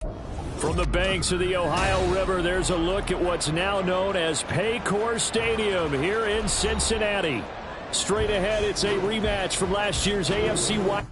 From the banks of the Ohio River, there's a look at what's now known as Paycor Stadium here in Cincinnati. Straight ahead, it's a rematch from last year's AFC West.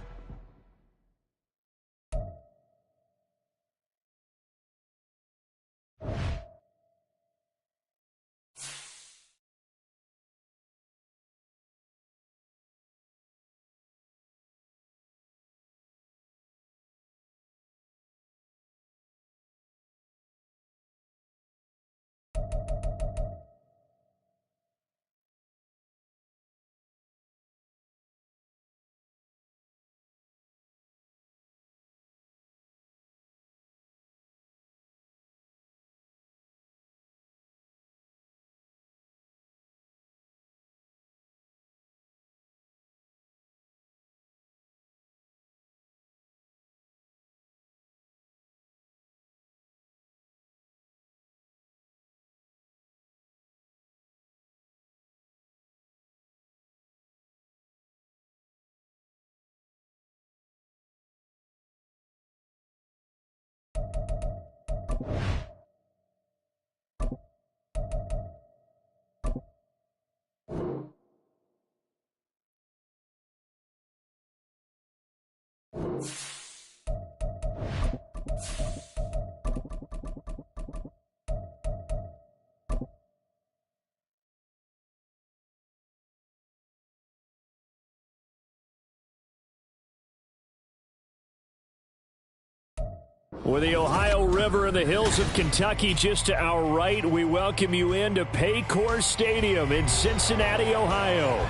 With the Ohio River and the hills of Kentucky just to our right, we welcome you into Paycor Stadium in Cincinnati, Ohio.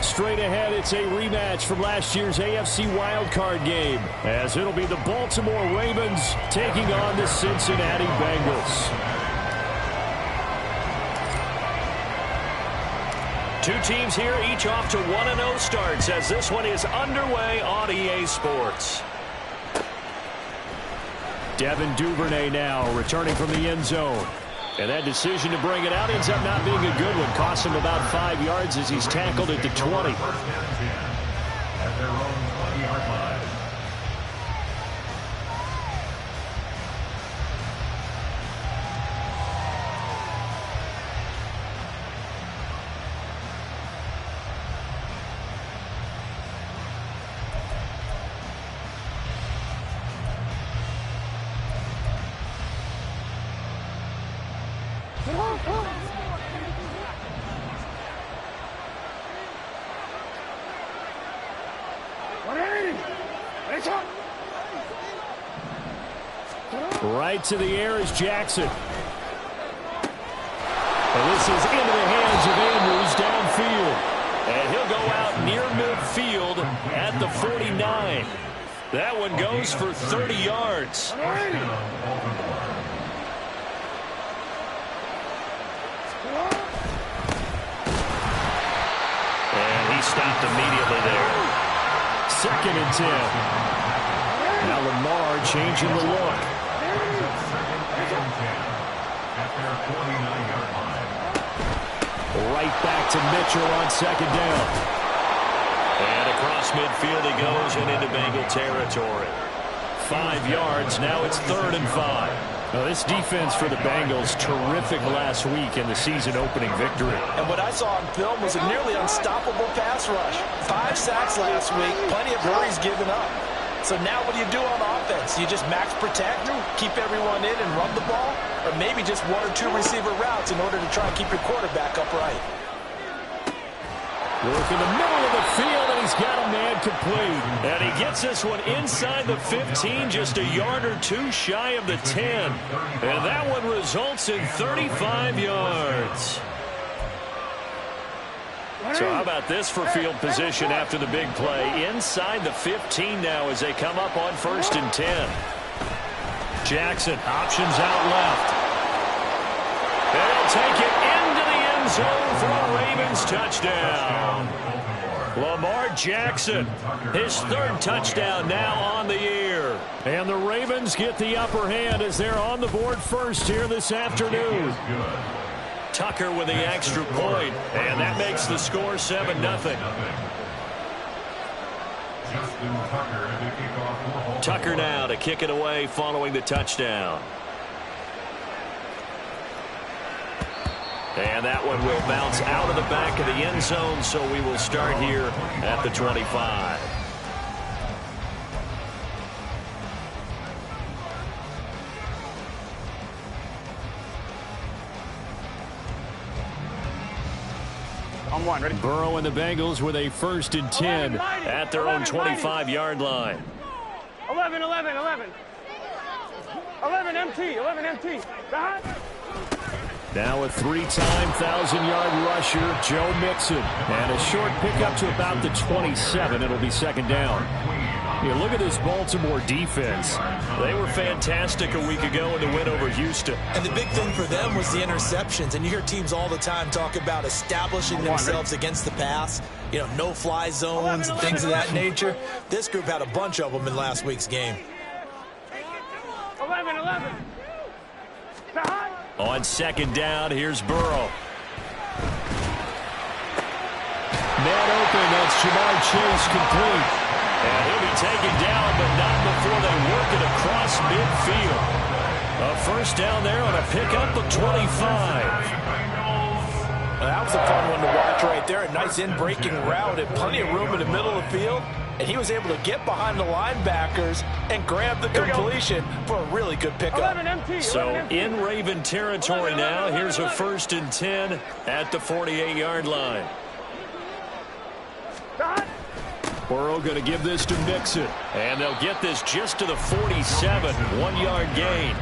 Straight ahead, it's a rematch from last year's AFC wildcard game, as it'll be the Baltimore Ravens taking on the Cincinnati Bengals. Two teams here, each off to 1-0 starts, as this one is underway on EA Sports. Devin Duvernay now returning from the end zone. And that decision to bring it out ends up not being a good one. Costs him about 5 yards as he's tackled at the 20. At their own 20-yard line. Right to the air is Jackson. And this is into the hands of Andrews downfield. And he'll go out near midfield at the 49. That one goes for 30 yards. And he stopped immediately there. 2nd and 10. Now Lamar changing the look. Right back to Mitchell on 2nd down. And across midfield he goes and into Bengal territory. 5 yards. Now it's 3rd and 5. Now this defense for the Bengals, terrific last week in the season-opening victory. And what I saw on film was a nearly unstoppable pass rush. 5 sacks last week, plenty of hurries given up. So now what do you do on offense? You just max protect, keep everyone in and run the ball, or maybe just 1 or 2 receiver routes in order to try and keep your quarterback upright. Work in the middle of the field, and he's got a man complete. And he gets this one inside the 15, just a yard or 2 shy of the 10. And that one results in 35 yards. So how about this for field position after the big play? Inside the 15 now as they come up on 1st and 10. Jackson options out left. They'll take it into the end zone for a Ravens touchdown. Lamar Jackson, his 3rd touchdown now on the year. And the Ravens get the upper hand as they're on the board first here this afternoon. Tucker with the extra point, and that makes the score 7-0. Justin Tucker, the kickoff for Tucker now to kick it away following the touchdown. And that one will bounce out of the back of the end zone, so we will start here at the 25. On one, ready? Burrow and the Bengals with a 1st and 10 at their own 25-yard line. 11, 11, 11. 11 MT, 11 MT. Behind. Now a 3-time 1,000-yard rusher, Joe Mixon. And a short pickup to about the 27. It'll be 2nd down. You look at this Baltimore defense. They were fantastic a week ago in the win over Houston. And the big thing for them was the interceptions. And you hear teams all the time talk about establishing themselves against the pass. You know, no-fly zones and things of that nature. This group had a bunch of them in last week's game. 11, 11. On 2nd down, here's Burrow. Man open, that's Jamar Chase complete. And he'll be taken down, but not before they work it across midfield. A 1st down there on a pickup of 25. Well, that was a fun one to watch right there. A nice in-breaking route and plenty of room in the middle of the field. And he was able to get behind the linebackers and grab the completion for a really good pickup. So in Raven territory now, here's a 1st and 10 at the 48-yard line. Burrow going to give this to Mixon. And they'll get this just to the 47, 1-yard gain.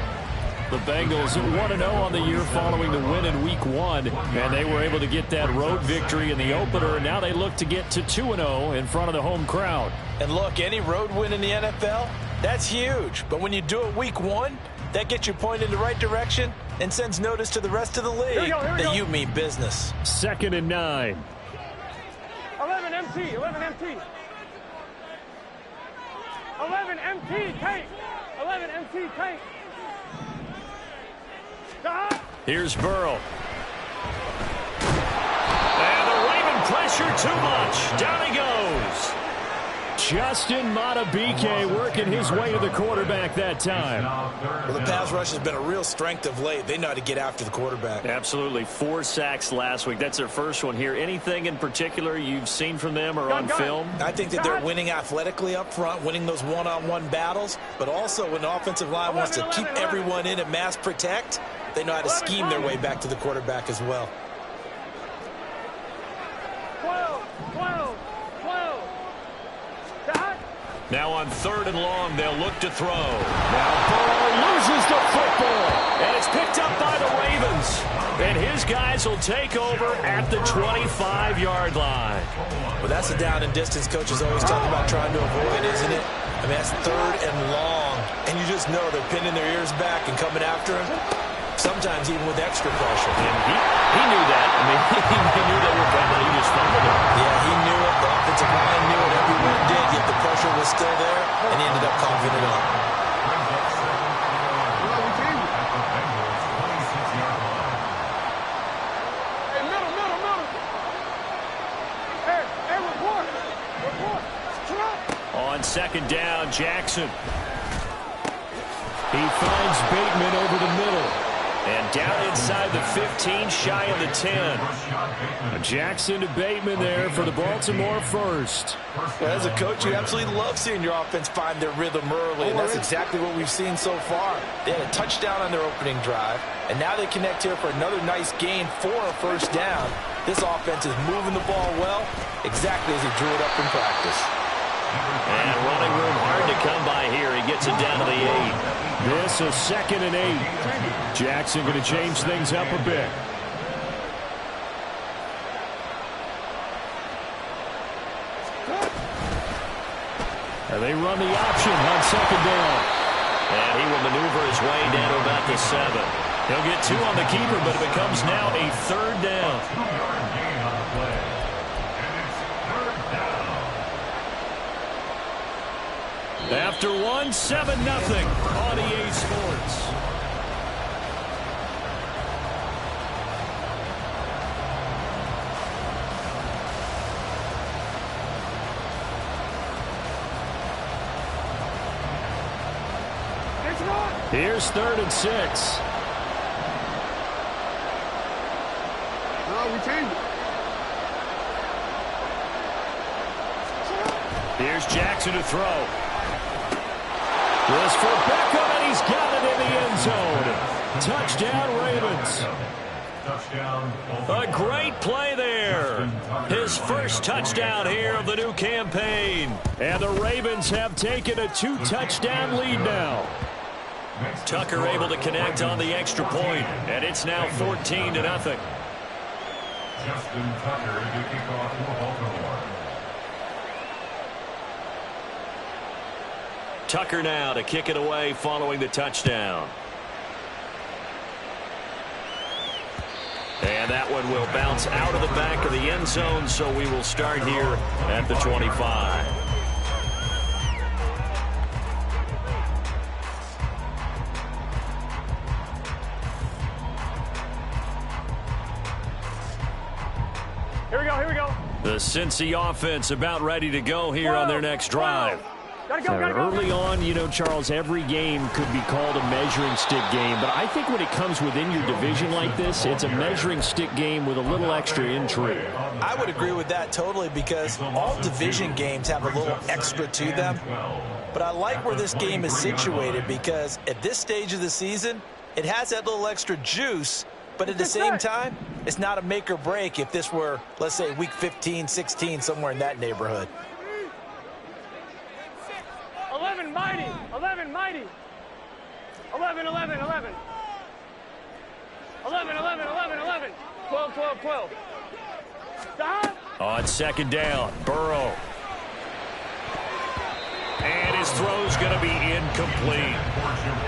The Bengals 1-0 on the year following the win in Week 1. And they were able to get that road victory in the opener. Now they look to get to 2-0 in front of the home crowd. And look, any road win in the NFL, that's huge. But when you do it Week 1, that gets you pointed in the right direction and sends notice to the rest of the league that you mean business. 2nd and 9. 11 MT, 11 MT. 11 MT, tank. 11 MT, tank. Here's Burrow. And the Raven pressure too much. Down he goes. Justin Madubuike working his way to the quarterback that time. Well, the pass rush has been a real strength of late. They know how to get after the quarterback. Absolutely. 4 sacks last week. That's their first one here. Anything in particular you've seen from them or on film? I think that they're winning athletically up front, winning those one-on-one battles, but also when the offensive line wants to keep everyone in and mass protect, they know how to scheme their way back to the quarterback as well. 12, 12, 12. Now on 3rd and long, they'll look to throw. Now Burrow loses the football, and it's picked up by the Ravens. And his guys will take over at the 25-yard line. Well, that's the down and distance coaches always talk about trying to avoid, isn't it? I mean, that's 3rd and long, and you just know they're pinning their ears back and coming after him, sometimes even with extra pressure. And he knew that. I mean, he knew they were coming. He just fumbled it. Yeah, he knew it. The offensive line knew it. Everyone did, yet the pressure was still there, and he ended up coughing it up. Hey, middle. Hey, report. On 2nd down, Jackson. He finds Bateman over the middle. And down inside the 15, shy of the 10. Jackson to Bateman there for the Baltimore 1st. Well, as a coach, you absolutely love seeing your offense find their rhythm early, and that's exactly what we've seen so far. They had a touchdown on their opening drive, and now they connect here for another nice gain for a 1st down. This offense is moving the ball well, exactly as he drew it up in practice. And running room hard to come by here. He gets it down to the 8. This a 2nd and 8. Jackson going to change things up a bit. And they run the option on 2nd down. And he will maneuver his way down to about the 7. He'll get 2 on the keeper, but it becomes now a 3rd down. After 1, 7-0 on EA Sports. Here's 3rd and 6. No, we changed it. Here's Jackson to throw. This for Beckham, and he's got it in the end zone. Touchdown, Ravens. A great play there. His first touchdown here of the new campaign. And the Ravens have taken a 2-touchdown lead now. Tucker able to connect on the extra point, and it's now 14-0. Justin Tucker to kick off for Baltimore. Tucker now to kick it away following the touchdown. And that one will bounce out of the back of the end zone, so we will start here at the 25. Here we go, here we go. The Cincy offense about ready to go here on their next drive. Gotta go, gotta go. Early on, you know, Charles, every game could be called a measuring stick game. But I think when it comes within your division like this, it's a measuring stick game with a little extra intrigue. I would agree with that totally because all division games have a little extra to them. But I like where this game is situated because at this stage of the season, it has that little extra juice. But at the same time, it's not a make or break if this were, let's say, week 15, 16, somewhere in that neighborhood. 11 mighty, 11 mighty. 11, 11, 11. 11, 11, 11, 11. 12, 12, 12. Stop. On 2nd down, Burrow. And his throw's going to be incomplete.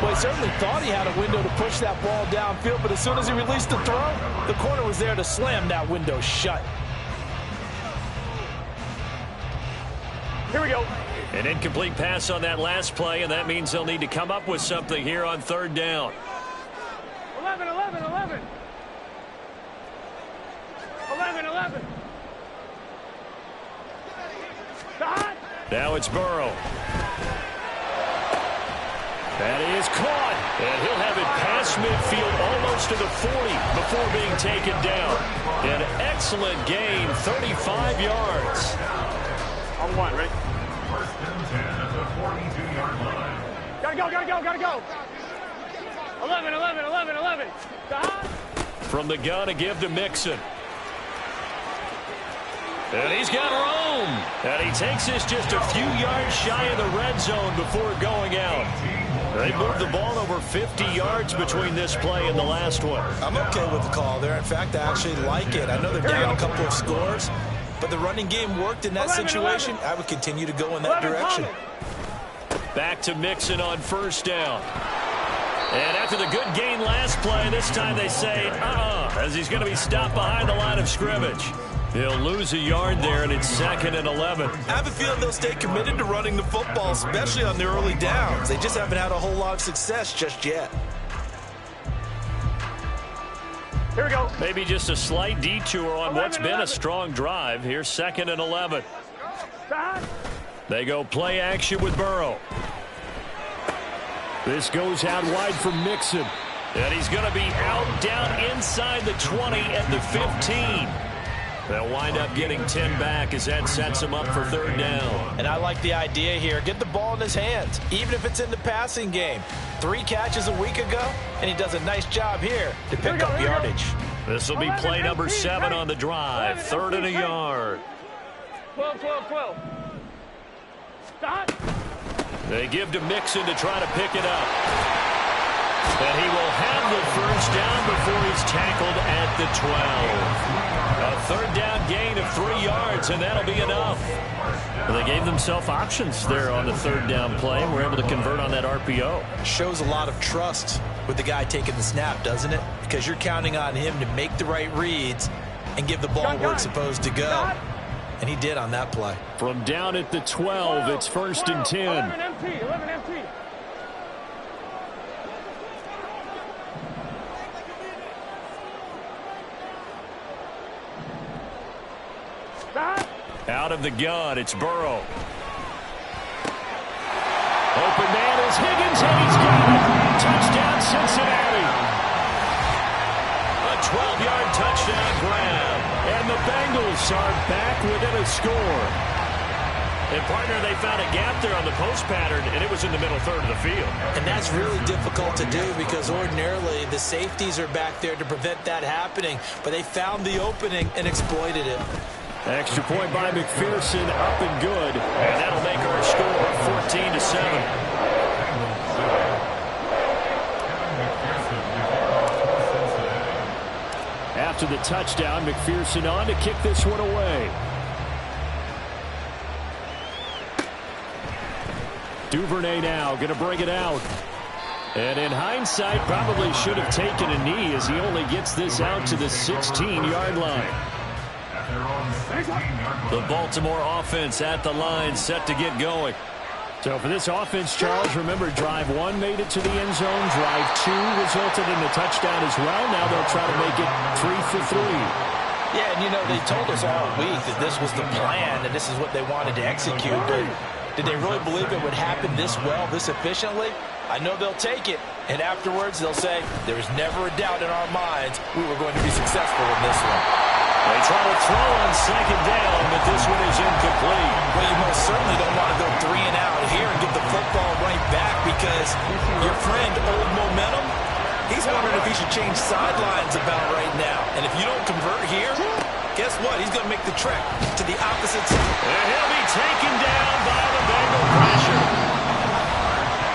Well, he certainly thought he had a window to push that ball downfield, but as soon as he released the throw, the corner was there to slam that window shut. Here we go. An incomplete pass on that last play, and that means they'll need to come up with something here on 3rd down. 11, 11, 11. 11, 11. Stop. Now it's Burrow. That is caught, and he'll have it past midfield almost to the 40 before being taken down. An excellent gain, 35 yards. On 1, ready? 1st and 10 at the 42-yard line. Gotta go, gotta go, gotta go. 11, 11, 11, 11. Stop. From the gun to give to Mixon. And he's got room. And he takes this just a few yards shy of the red zone before going out. They moved the ball over 50 yards between this play and the last one. I'm okay with the call there. In fact, I actually like it. I know they're down a couple of scores, but the running game worked in that situation. I would continue to go in that direction. Back to Mixon on 1st down. And after the good gain last play, this time they say, as he's going to be stopped behind the line of scrimmage. He'll lose a yard there, and it's 2nd and 11. I have a feeling they'll stay committed to running the football, especially on their early downs. They just haven't had a whole lot of success just yet. Here we go. Maybe just a slight detour on what's been a strong drive. Here's 2nd and 11. Stop. They go play action with Burrow. This goes out wide for Mixon. And he's going to be out down inside the 20 at the 15. They'll wind up getting 10 back as that sets him up for 3rd down. And I like the idea here. Get the ball in his hands, even if it's in the passing game. 3 catches a week ago, and he does a nice job here to pick up yardage. This will be play number 7 on the drive. 3rd and a yard. 12, 12, 12. Stop. They give to Mixon to try to pick it up. And he will have the 1st down before he's tackled at the 12. A 3rd down gain of 3 yards, and that'll be enough. Well, they gave themselves options there on the 3rd down play, and were able to convert on that RPO. Shows a lot of trust with the guy taking the snap, doesn't it? Because you're counting on him to make the right reads and give the ball where it's supposed to go. And he did on that play. From down at the 12, it's 1st and 10. 11 MT, 11 MT. Stop. Out of the gun, it's Burrow. Open man is Higgins, and he's got it. Bengals are back within a score. And, partner, they found a gap there on the post pattern, and it was in the middle third of the field. And that's really difficult to do because ordinarily the safeties are back there to prevent that happening. But they found the opening and exploited it. Extra point by McPherson, up and good. And that'll make our score 14-7. After the touchdown, McPherson on to kick this one away. Duvernay now going to bring it out. And in hindsight, probably should have taken a knee as he only gets this out to the 16-yard line. The Baltimore offense at the line, set to get going. So for this offense, Charles, remember, drive one made it to the end zone. Drive two resulted in a touchdown as well. Now they'll try to make it 3 for 3. Yeah, and, you know, they told us all week that this was the plan, and this is what they wanted to execute. But did they really believe it would happen this well, this efficiently? I know they'll take it, and afterwards they'll say, there was never a doubt in our minds we were going to be successful in this one. They try to throw on second down, but this one is incomplete. Well, you most certainly don't want to go 3 and out here and get the football right back because your friend, Old Momentum, he's wondering if he should change sidelines about right now. And if you don't convert here, guess what? He's going to make the trek to the opposite side. And he'll be taken down by the Bengal pressure.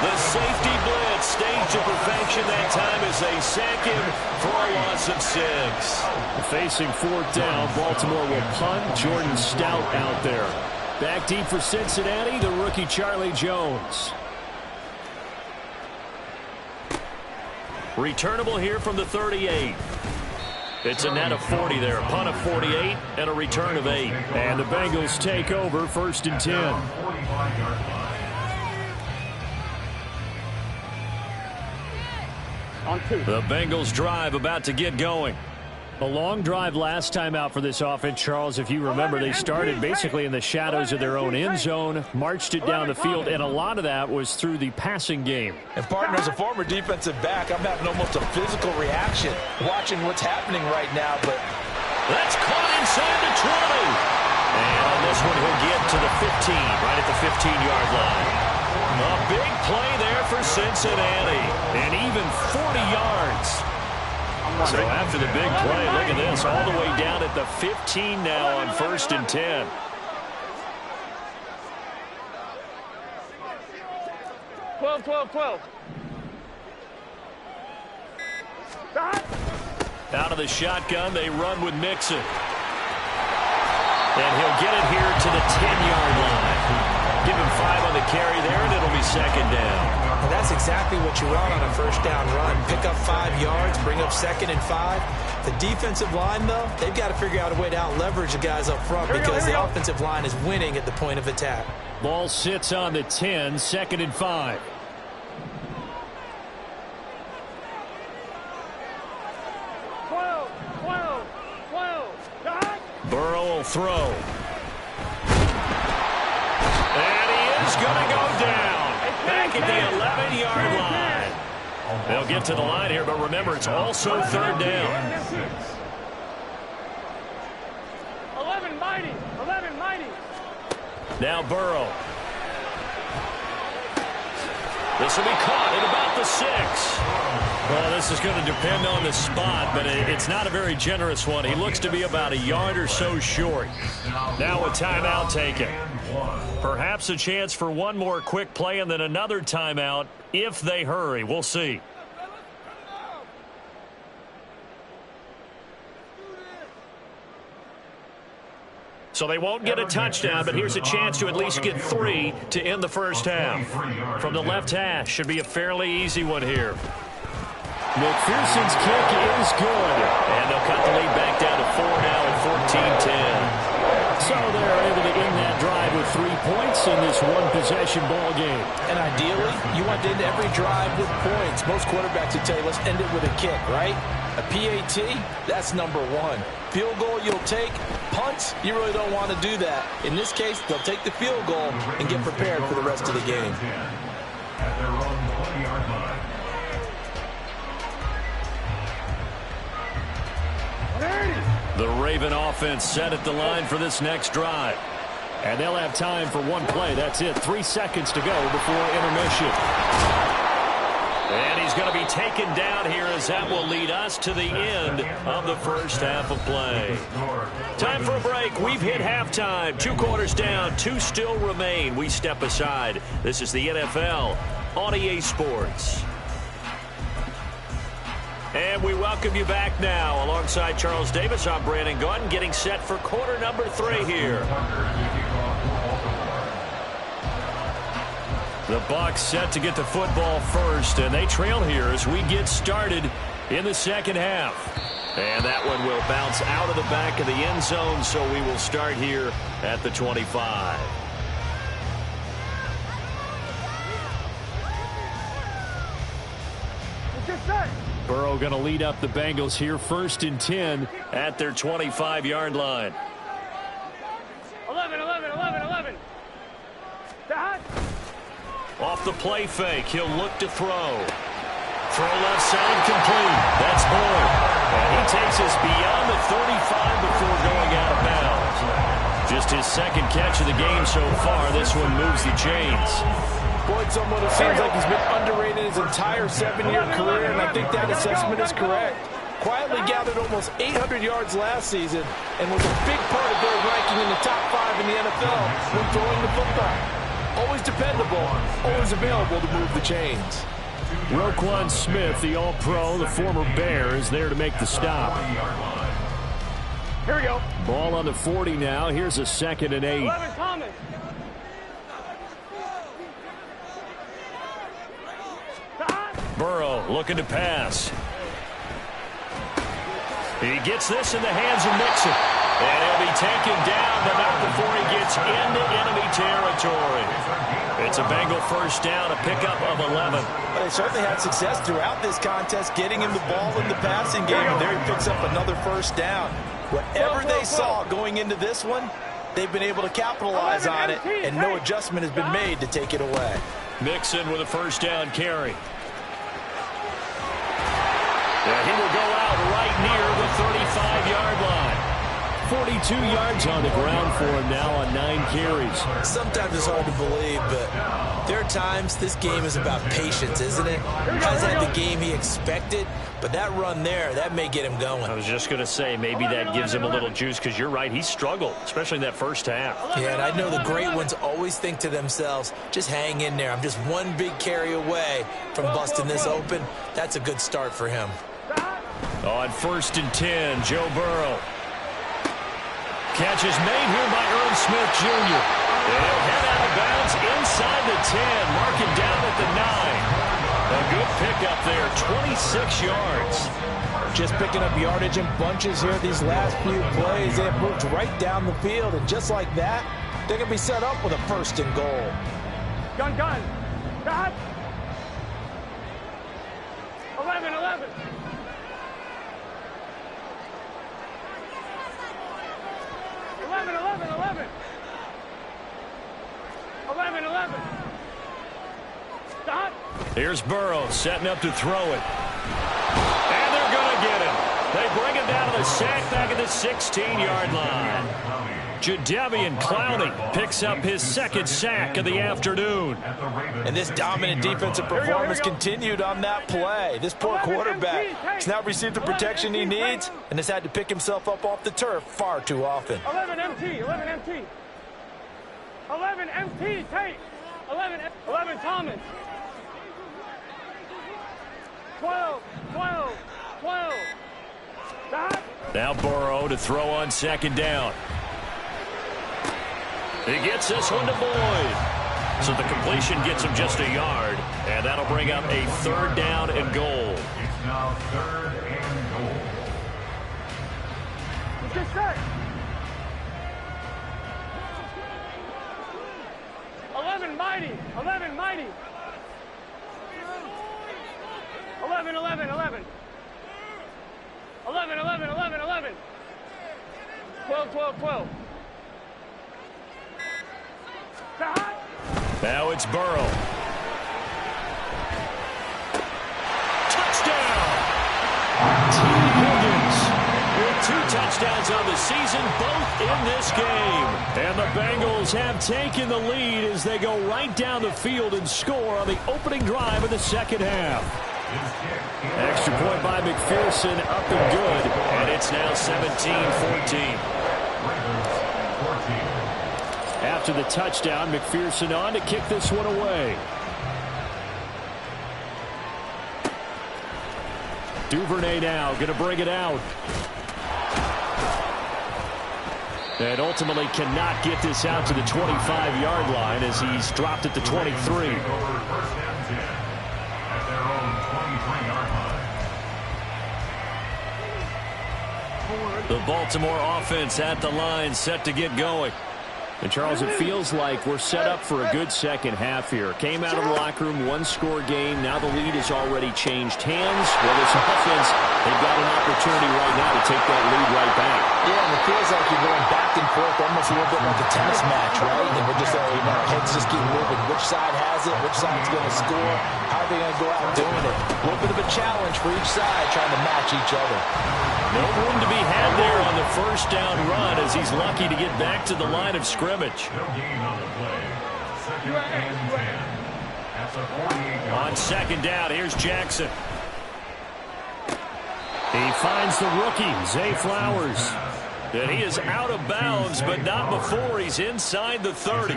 The safety blitz staged to perfection that time as they sack him for a loss of 6. Facing fourth down, Baltimore will punt. Jordan Stout out there. Back deep for Cincinnati, the rookie Charlie Jones. Returnable here from the 38. It's a net of 40 there. A punt of 48 and a return of 8. And the Bengals take over, 1st and 10. The Bengals drive about to get going. A long drive last time out for this offense, Charles. If you remember, they started basically in the shadows of their own end zone, marched it down the field, and a lot of that was through the passing game. And, partner, as a former defensive back, I'm having almost a physical reaction watching what's happening right now. But that's caught inside the 20. And on this one, he'll get to the 15, right at the 15-yard line. A big play there for Cincinnati, and even 40 yards. So after the big play, look at this, all the way down at the 15 now on 1st and 10. Twelve. Out of the shotgun, they run with Mixon. And he'll get it here to the 10-yard line. Give him 5 on the carry there, and it'll be 2nd down. Well, that's exactly what you want on a first down run. Pick up 5 yards, bring up 2nd and 5. The defensive line, though, they've got to figure out a way to out-leverage the guys up front because the offensive line is winning at the point of attack. Ball sits on the 10, 2nd and 5. Burrow will throw. And he is going to go down. Back at the 11-yard line. They'll get to the line here, but remember, it's also 3rd down. 11 mighty. Now Burrow. This will be caught at about the 6. Well, this is going to depend on the spot, but it's not a very generous one. He looks to be about a yard or so short. Now a timeout taken. Perhaps a chance for one more quick play and then another timeout if they hurry. We'll see. So they won't get a touchdown, but here's a chance to at least get 3 to end the first half. From the left hash, should be a fairly easy one here. McPherson's kick is good. And they'll cut the lead back down to 4 now at 14-10. So they're able to end that drive with 3 points in this one-possession ball game. And ideally, you want to end every drive with points. Most quarterbacks would tell you, let's end it with a kick, right? A PAT, that's number 1. Field goal you'll take. Punts, you really don't want to do that. In this case, they'll take the field goal and get prepared for the rest of the game. At their own 20-yard line. The Raven offense set at the line for this next drive. And they'll have time for one play. That's it. 3 seconds to go before intermission. And he's going to be taken down here as that will lead us to the end of the first half of play. Time for a break. We've hit halftime. 2 quarters down. 2 still remain. We step aside. This is the NFL on EA Sports. And we welcome you back now. Alongside Charles Davis, I'm Brandon Gaudin, getting set for quarter number 3 here. The Bucs set to get the football first, and they trail here as we get started in the second half. And that one will bounce out of the back of the end zone, so we will start here at the 25. Burrow going to lead up the Bengals here, 1st and 10 at their 25-yard line. 11. Off the play fake, he'll look to throw. Throw left side, complete. That's Boyd. And he takes us beyond the 35 before going out of bounds. Just his 2nd catch of the game so far. This one moves the chains. Boyd, someone who seems like he's been underrated his entire 7-year career, and I think that assessment is correct. Quietly gathered almost 800 yards last season and was a big part of their ranking in the top 5 in the NFL when throwing the football. Always dependable, always available to move the chains. Roquan Smith, the All-Pro, the former Bear, is there to make the stop. Here we go. Ball on the 40 now. Here's a 2nd and 8. 11, Thomas. Burrow looking to pass. He gets this in the hands of Mixon. And he'll be taken down, but not before he gets into enemy territory. It's a Bengal first down, a pickup of 11. But they certainly had success throughout this contest, getting him the ball in the passing game, and there he picks up another first down. Whatever they saw going into this one, they've been able to capitalize on it, and no adjustment has been made to take it away. Mixon with a first down carry. And he will go out right near the 35-yard line. 42 yards on the ground for him now on 9 carries. Sometimes it's hard to believe, but there are times this game is about patience, isn't it? Hasn't had the game he expected, but that run there, that may get him going. I was just going to say, maybe that gives him a little juice, because you're right, he struggled, especially in that first half. Yeah, and I know the great ones always think to themselves, just hang in there. I'm just one big carry away from busting this open. That's a good start for him. On 1st and 10, Joe Burrow. Catch is made here by Irv Smith Jr. They'll head out of bounds inside the 10. Mark it down at the 9. A good pickup there, 26 yards. Just picking up yardage in bunches here these last few plays. They have moved right down the field, and just like that, they're going to be set up with a 1st and goal. Gun. Got. 11. 11. Stop. Here's Burrow setting up to throw it. And they're going to get him. They bring him down to the sack back at the 16-yard line. Jadeveon Clowney picks up his 2nd sack of the afternoon. And this dominant defensive performance continued on that play. This poor quarterback has now received the protection he needs and has had to pick himself up off the turf far too often. 11 MT. 11 MT, take. 11 Thomas. 12. Stop. Now Burrow to throw on 2nd down. He gets this one to Boyd. So the completion gets him just a yard, and that'll bring up a 3rd down and goal. It's now 3rd and goal. Get set. 11 mighty. 11. 12. Now it's Burrow. Touchdown! T. Higgins with 2 touchdowns touchdowns on the season, both in this game. And the Bengals have taken the lead as they go right down the field and score on the opening drive of the second half. Extra point by McPherson, up and good. And it's now 17-14. After the touchdown, McPherson on to kick this one away. Duvernay now going to bring it out. And ultimately cannot get this out to the 25-yard line as he's dropped at the 23. The Baltimore offense at the line, set to get going. And, Charles, it feels like we're set up for a good second half here. Came out of the locker room, one-score game. Now the lead has already changed hands. Well, this offense, they've got an opportunity right now to take that lead right back. Yeah, and it feels like you're going back and forth, almost a little bit like a tennis match, right? And we're just, our heads just keep moving. Which side has it? Which side's going to score? How are they going to go out doing it? A little bit of a challenge for each side, trying to match each other. No room to be had there on the first down run as he's lucky to get back to the line of scrimmage. No gain on the play. Second and 10. At the 48-yard On second down, here's Jackson. He finds the rookie, Zay Flowers. And he is out of bounds, but not before he's inside the 30.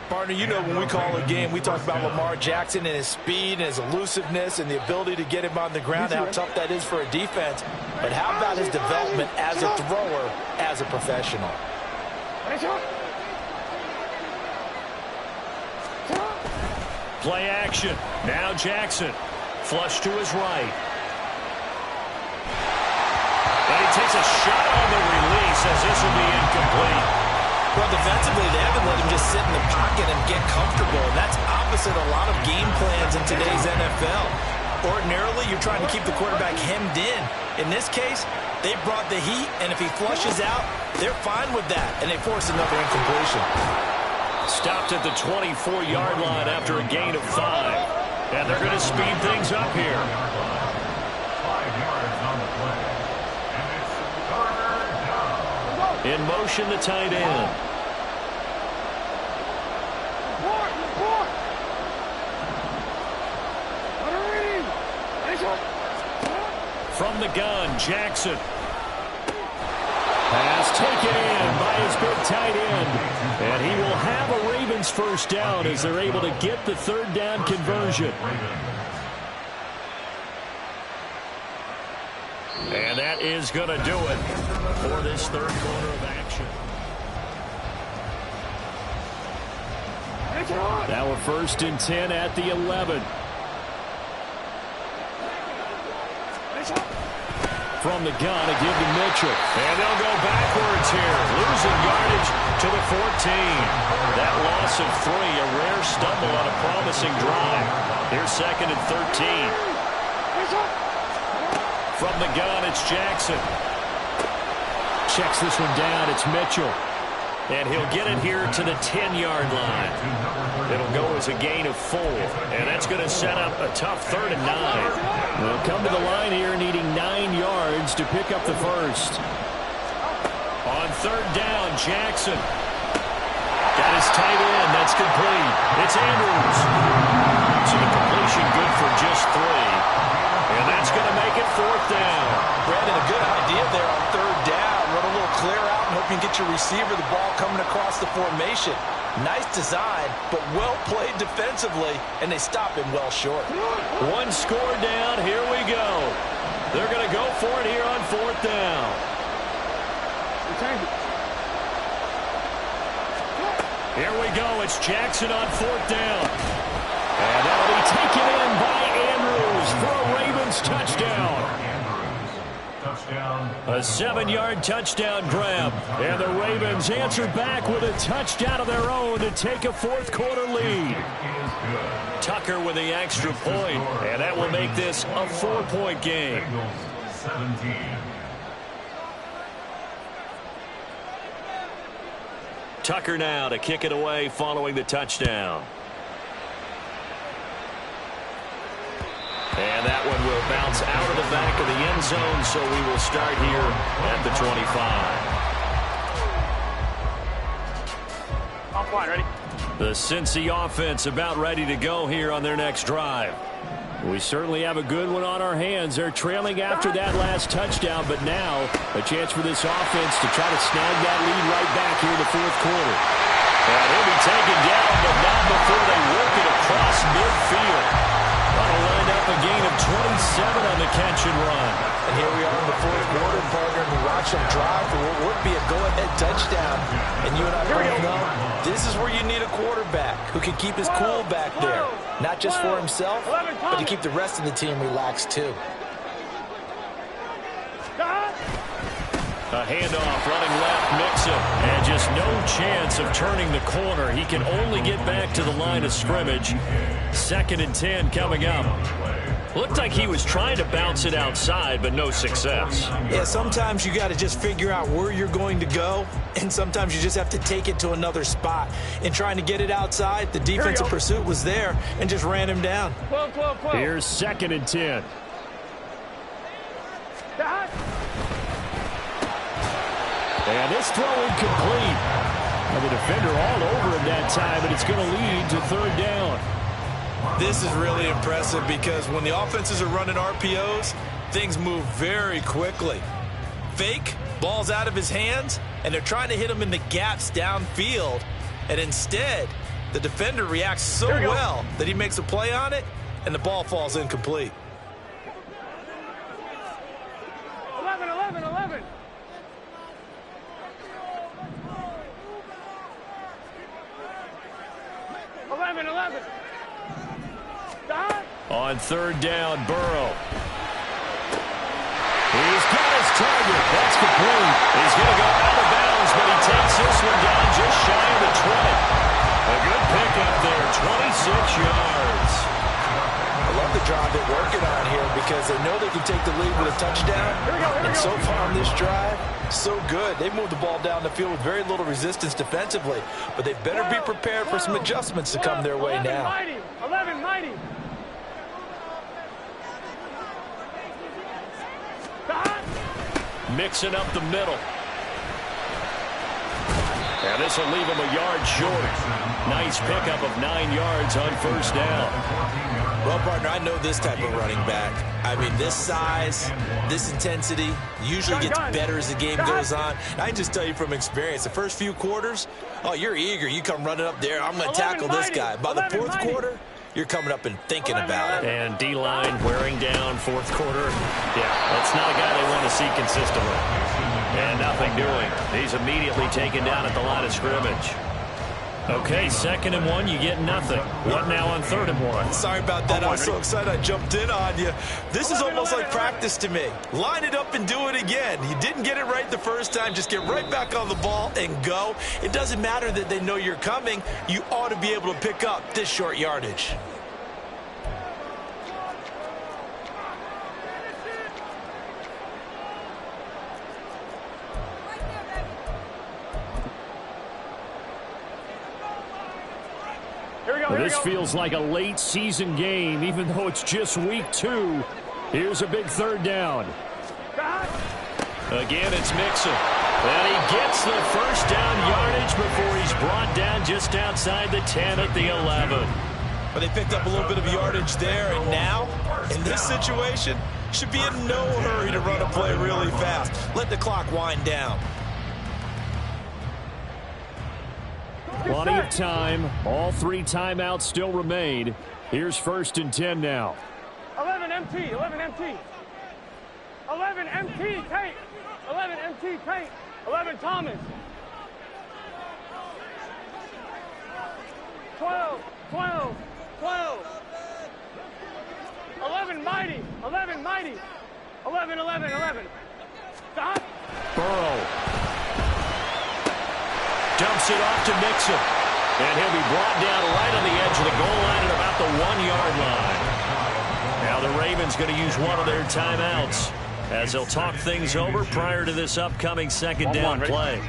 Partner, you know when we call a game, we talk about Lamar Jackson and his speed and his elusiveness and the ability to get him on the ground, how tough that is for a defense. But how about his development as a thrower, as a professional? Play action. Now Jackson. Flush to his right. And he takes a shot on the release as this will be incomplete. Well, defensively, they haven't let him just sit in the pocket and get comfortable. And that's opposite a lot of game plans in today's NFL. Ordinarily, you're trying to keep the quarterback hemmed in. In this case, they brought the heat, and if he flushes out, they're fine with that, and they force another incompletion. Stopped at the 24-yard line after a gain of 5. And they're going to speed things up here. 5 yards on the play. And it's third down. In motion, the tight end. From the gun, Jackson. Pass taken in by his big tight end. And he will have a Ravens first down as they're able to get the third down conversion. And that is going to do it for this third quarter of action. Now we're first and 10 at the 11. From the gun, a give to Mitchell. And they'll go backwards here. Losing yardage to the 14. That loss of 3, a rare stumble on a promising drive. Here's second and 13. From the gun, it's Jackson. Checks this one down, it's Mitchell. And he'll get it here to the 10-yard line. It'll go as a gain of 4. And that's going to set up a tough 3rd and 9. They'll come to the line here needing 9 yards to pick up the first. On 3rd down, Jackson. Got his tight end. That's complete. It's Andrews. So the completion good for just 3. And that's going to make it 4th down. Brandon, a good idea there on 3rd down. Run a little clear out and hope you can get your receiver the ball coming across the formation. Nice design, but well played defensively, and they stop him well short. 1 score down. Here we go. They're going to go for it here on 4th down. Here we go. It's Jackson on 4th down. And that'll be taken in by Andrews for a Ravens touchdown. A 7-yard touchdown grab. And the Ravens answer back with a touchdown of their own to take a 4th quarter lead. Tucker with the extra point, and that will make this a 4-point game. Tucker now to kick it away following the touchdown. And that one will bounce bounce out of the back of the end zone, so we will start here at the 25. Offline, ready? The Cincy offense about ready to go here on their next drive. We certainly have a good one on our hands. They're trailing after that last touchdown, but now a chance for this offense to try to snag that lead right back here in the fourth quarter. And he'll be taken down, but not before they work it across midfield. That'll line up a gain of 27 on the catch and run. And here we are in the fourth quarter, partner, and we watch them drive for what would be a go-ahead touchdown. And you and I both know this is where you need a quarterback who can keep his cool back there. Not just for himself, but to keep the rest of the team relaxed too. A handoff running left, Mixon. And just no chance of turning the corner. He can only get back to the line of scrimmage. 2nd and 10 coming up. Looked like he was trying to bounce it outside, but no success. Yeah, sometimes you got to just figure out where you're going to go, and sometimes you just have to take it to another spot. In trying to get it outside, the defensive pursuit was there and just ran him down. 12. Here's 2nd and 10. And this throw incomplete. And the defender all over him that time, and it's going to lead to 3rd down. This is really impressive because when the offenses are running RPOs, things move very quickly. Fake, ball's out of his hands, and they're trying to hit him in the gaps downfield. And instead, the defender reacts so well that he makes a play on it, and the ball falls incomplete. 11. On 3rd down, Burrow. He's got his target. That's complete. He's going to go out of bounds, but he takes this one down just shy of the 20. A good pickup there, 26 yards. I love the drive they're working on here because they know they can take the lead with a touchdown. And so far on this drive, so good. They've moved the ball down the field with very little resistance defensively, but they better be prepared for some adjustments to come their way now. 11 mighty. Mixing up the middle. And this will leave him a yard short. Nice pickup of 9 yards on 1st down. Well, partner, I know this type of running back. I mean, this size, this intensity usually gets better as the game goes on. I can just tell you from experience, the first few quarters, oh, you're eager. You come running up there, I'm going to tackle this guy. By the 4th quarter, you're coming up and thinking about it. And D-line wearing down 4th quarter. Yeah, that's not a guy they want to see consistently. And nothing doing. He's immediately taken down at the line of scrimmage. Okay, 2nd and 1, you get nothing. What now on 3rd and 1? Sorry about that. I was so excited I jumped in on you. This is almost like practice to me. Line it up and do it again. You didn't get it right the first time. Just get right back on the ball and go. It doesn't matter that they know you're coming. You ought to be able to pick up this short yardage. This feels like a late season game, even though it's just week 2. Here's a big 3rd down. Again, it's Mixon. And he gets the 1st down yardage before he's brought down just outside the 10 at the 11. But they picked up a little bit of yardage there, and now, in this situation, should be in no hurry to run a play really fast. Let the clock wind down. Plenty of time. All 3 timeouts still remain. Here's 1st and 10 now. 11 MT. 11 MT, Tate. 11 MT, Tate. 11 Thomas. 12. 11 mighty. 11. Stop. Burrow. Dumps it off to Mixon. And he'll be brought down right on the edge of the goal line at about the 1-yard line. Now the Ravens going to use one of their timeouts as they'll talk things over prior to this upcoming 2nd down play.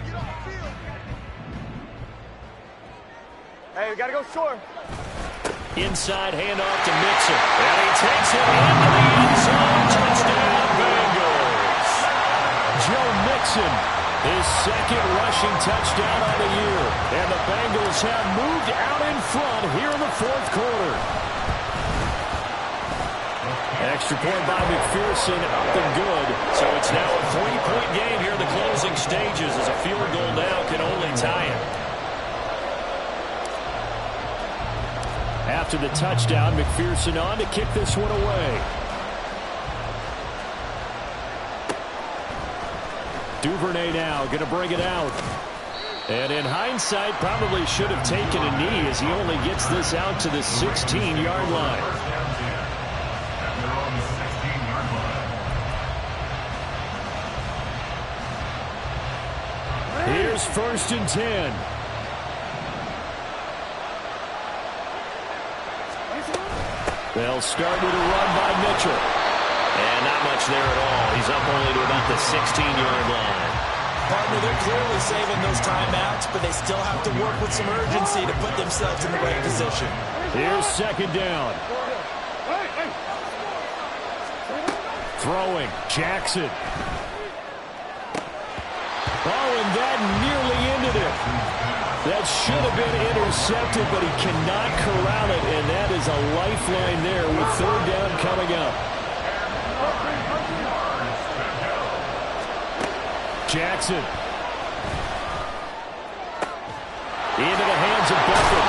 Hey, we got to go score. Inside handoff to Mixon. And he takes it into the end zone. Jackson, his second rushing touchdown on the year. And the Bengals have moved out in front here in the fourth quarter. Extra point by McPherson, up and good. So it's now a 3-point game here in the closing stages, as a field goal now can only tie it. After the touchdown, McPherson on to kick this one away. Duvernay now going to bring it out. And in hindsight, probably should have taken a knee, as he only gets this out to the 16-yard line. Here's 1st and 10. They'll start with a run by Mitchell. And not much there at all. He's up only to about the 16-yard line. Partner, they're clearly saving those timeouts, but they still have to work with some urgency to put themselves in the right position. Here's 2nd down. Throwing, Jackson. Oh, and that nearly ended it. That should have been intercepted, but he cannot corral it, and that is a lifeline there with 3rd down coming up. Jackson. Into the hands of Buffett.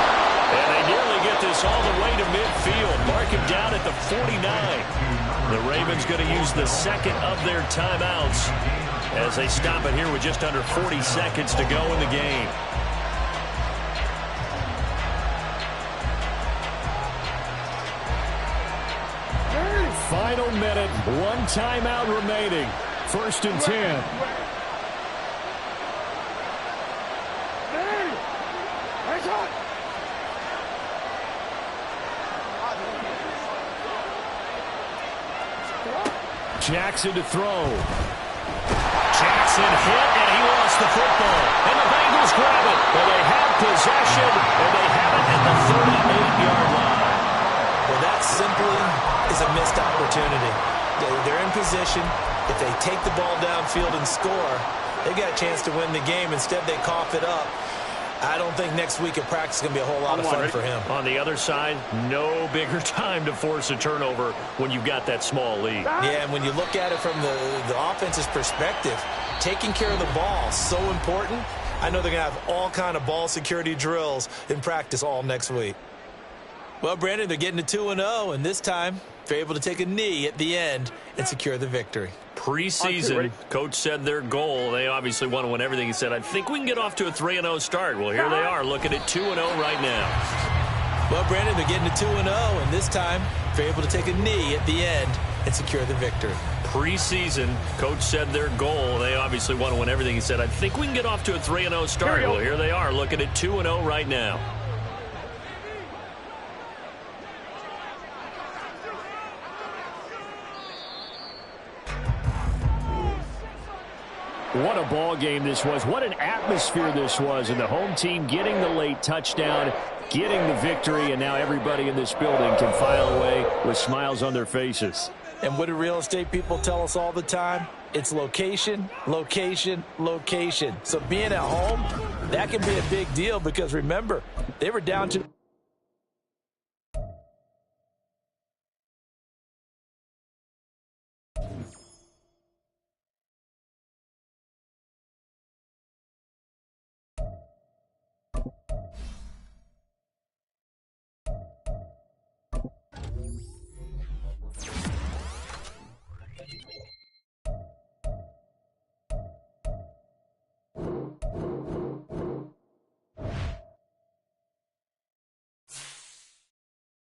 And they nearly get this all the way to midfield. Mark him down at the 49. The Ravens going to use the second of their timeouts as they stop it here with just under 40 seconds to go in the game. Final minute, 1 timeout remaining. 1st and 10. Jackson to throw. Jackson hit, and he lost the football. And the Bengals grab it. And they have possession, and they have it at the 38-yard line. Well, that simply is a missed opportunity. They're in position. If they take the ball downfield and score, they've got a chance to win the game. Instead, they cough it up. I don't think next week at practice is going to be a whole lot of fun for him. On the other side, no bigger time to force a turnover when you've got that small lead. Yeah, and when you look at it from the offense's perspective, taking care of the ball is so important. I know they're going to have all kind of ball security drills in practice all next week. Well, Brandon, they're getting to 2-0, and this time they're able to take a knee at the end and secure the victory. Preseason, coach said their goal, they obviously want to win everything. He said, I think we can get off to a 3-0 start. Well, here they are looking at 2-0 right now. Well, Brandon, they're getting to 2-0, and this time they're able to take a knee at the end and secure the victory. Preseason, coach said their goal, they obviously want to win everything. He said, I think we can get off to a 3-0 start. Well, here they are looking at 2-0 right now. What a ball game this was. What an atmosphere this was. And the home team getting the late touchdown, getting the victory, and now everybody in this building can file away with smiles on their faces. And what do real estate people tell us all the time? It's location, location, location. So being at home, that can be a big deal because, remember, they were down to